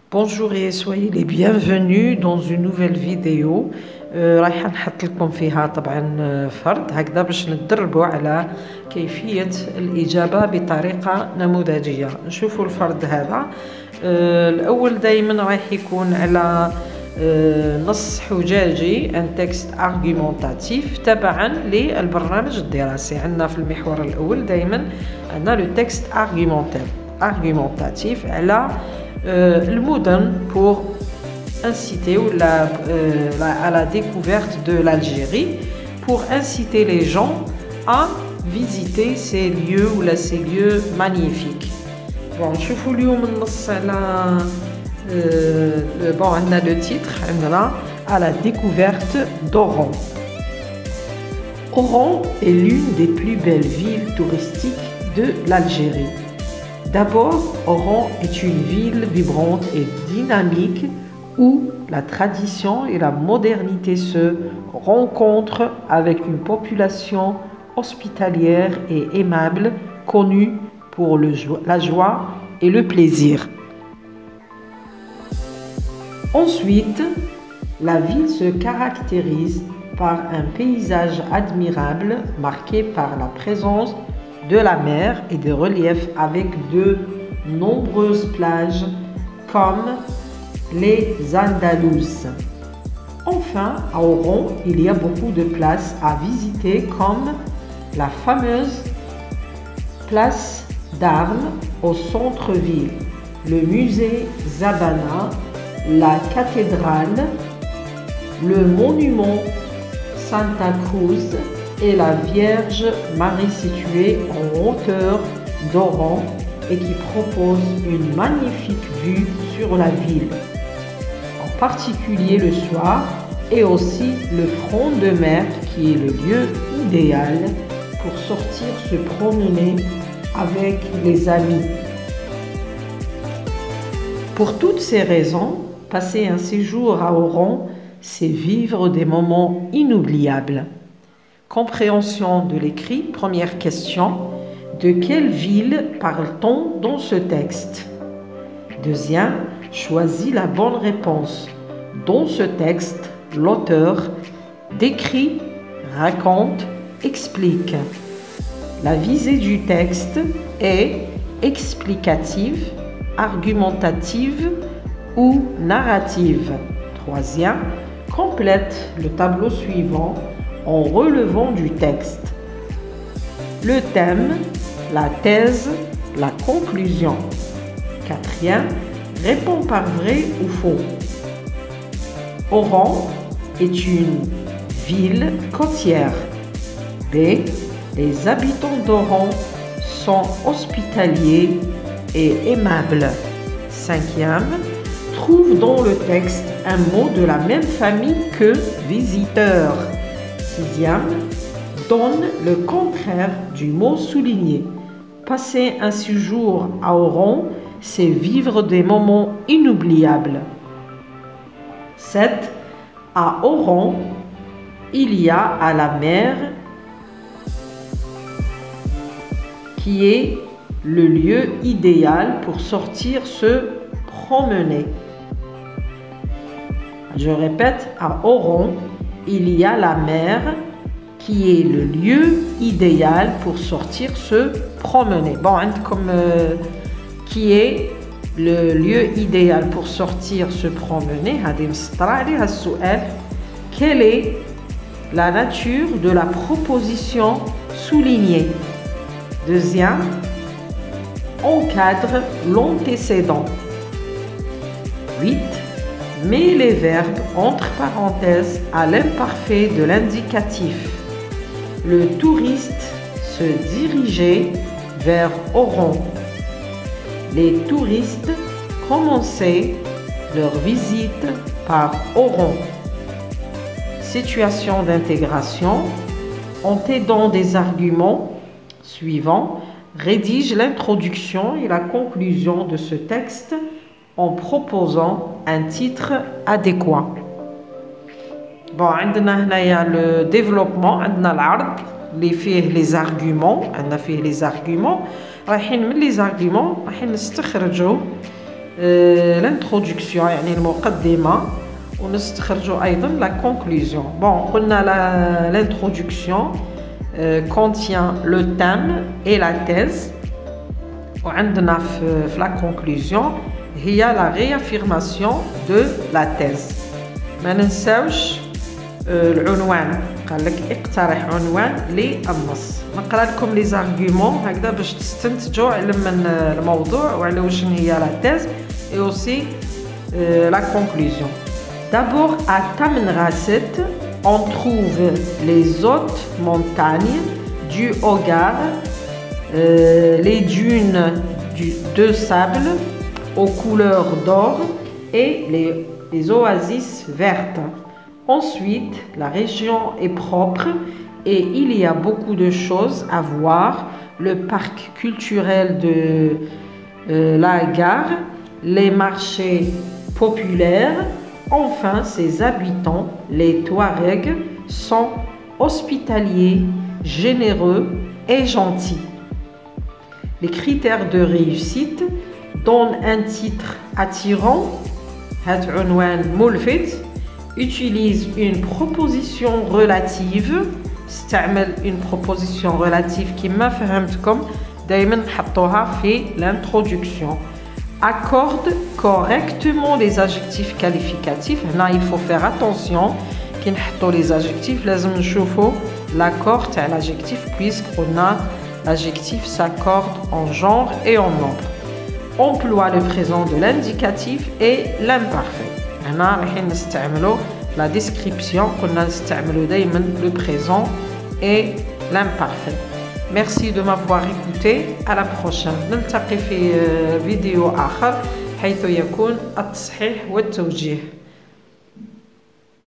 Bonjour et soyez les bienvenus dans une nouvelle vidéo. رايحة نحط لكم فيها طبعا فرد هكذا باش ندربوا على كيفية الإجابة بطريقة نموذجية. نشوفوا الفرد هذا. الأول دايما رايح يكون على نص حجاجي ان تكست ارغيومونتاتيف تبعا للبرنامج الدراسي. عندنا في المحور الأول دايما عندنا لو تكست ارغيومونتاتيف على المدن pour inciter à la découverte de l'Algérie, pour inciter les gens à visiter ces lieux ou ces lieux magnifiques. Bon, نشوفوا اليوم النص على bon, on a le titre, à la découverte d'Oran. Oran est l'une des plus belles villes touristiques de l'Algérie. D'abord, Oran est une ville vibrante et dynamique où la tradition et la modernité se rencontrent avec une population hospitalière et aimable connue pour la joie et le plaisir. Ensuite, la ville se caractérise par un paysage admirable marqué par la présence de la mer et des reliefs avec de nombreuses plages comme les Andalouses. Enfin, à Oran, il y a beaucoup de places à visiter comme la fameuse place d'Armes au centre-ville, le musée Zabana, la cathédrale, le monument Santa Cruz et la Vierge Marie située en hauteur d'Oran et qui propose une magnifique vue sur la ville, en particulier le soir, et aussi le front de mer qui est le lieu idéal pour sortir se promener avec les amis. Pour toutes ces raisons, passer un séjour à Oran, c'est vivre des moments inoubliables. Compréhension de l'écrit, première question. De quelle ville parle-t-on dans ce texte? Deuxième, choisis la bonne réponse. Dans ce texte, l'auteur décrit, raconte, explique. La visée du texte est explicative, argumentative ou narrative. Troisième, complète le tableau suivant en relevant du texte le thème, la thèse, la conclusion. Quatrième, réponds par vrai ou faux. Oran est une ville côtière. B. Les habitants d'Oran sont hospitaliers et aimables. Cinquième, trouve dans le texte un mot de la même famille que visiteur. Sixième, donne le contraire du mot souligné. Passer un séjour à Oran, c'est vivre des moments inoubliables. 7. À Oran, il y a à la mer qui est le lieu idéal pour sortir se promener. Je répète, à Oran, il y a la mer qui est le lieu idéal pour sortir se promener. Bon, comme qui est le lieu idéal pour sortir se promener, quelle est la nature de la proposition soulignée? Deuxième, encadre l'antécédent. 8. Mets les verbes entre parenthèses à l'imparfait de l'indicatif. Le touriste se dirigeait vers Oran. Les touristes commençaient leur visite par Oran. Situation d'intégration. En t'aidant des arguments suivants, rédige l'introduction et la conclusion de ce texte en proposant un titre adéquat. Bon, عندنا هنايا le développement, عندنا العرض اللي فيه les arguments, عندنا فيه les arguments. رايحين من les arguments رايحين نستخرجوا l'introduction يعني المقدمة ونستخرجوا أيضا la conclusion. Bon, l'introduction contient le thème et la thèse. وعندنا في la conclusion هي la réaffirmation de la thèse. ما ننساوش العنوان، قال لك اقترح عنوان للنص. نقرا لكم لي زارغومون هكذا باش تستنتجوا على من الموضوع وعلى واش هي لا تيز et aussi la conclusion. D'abord à Tamanrasset, on trouve les hautes montagnes du Hogar, les dunes de sable aux couleurs d'or et les oasis vertes. Ensuite, la région est propre et il y a beaucoup de choses à voir. Le parc culturel de la gare, les marchés populaires, enfin ses habitants, les Touaregs, sont hospitaliers, généreux et gentils. Les critères de réussite donnent un titre attirant, utilise une proposition relative, استعمل une proposition relative كما فهمتكم دائما نحطوها في l'introduction. Accorde correctement les adjectifs qualificatifs. هنا il faut faire attention كي نحطوا les adjectifs لازم نشوفوا l'accord تاع l'adjectif puisqu'on a l'adjectif s'accorde en genre et en nombre. Emploie le présent de l'indicatif et l'imparfait. هنا راح نستعملوا la description كنا نستعملوا دائما le présent et l'imparfait. Merci de m'avoir écouté. À la prochaine. نلتقي في فيديو آخر حيث يكون التصحيح والتوجيه.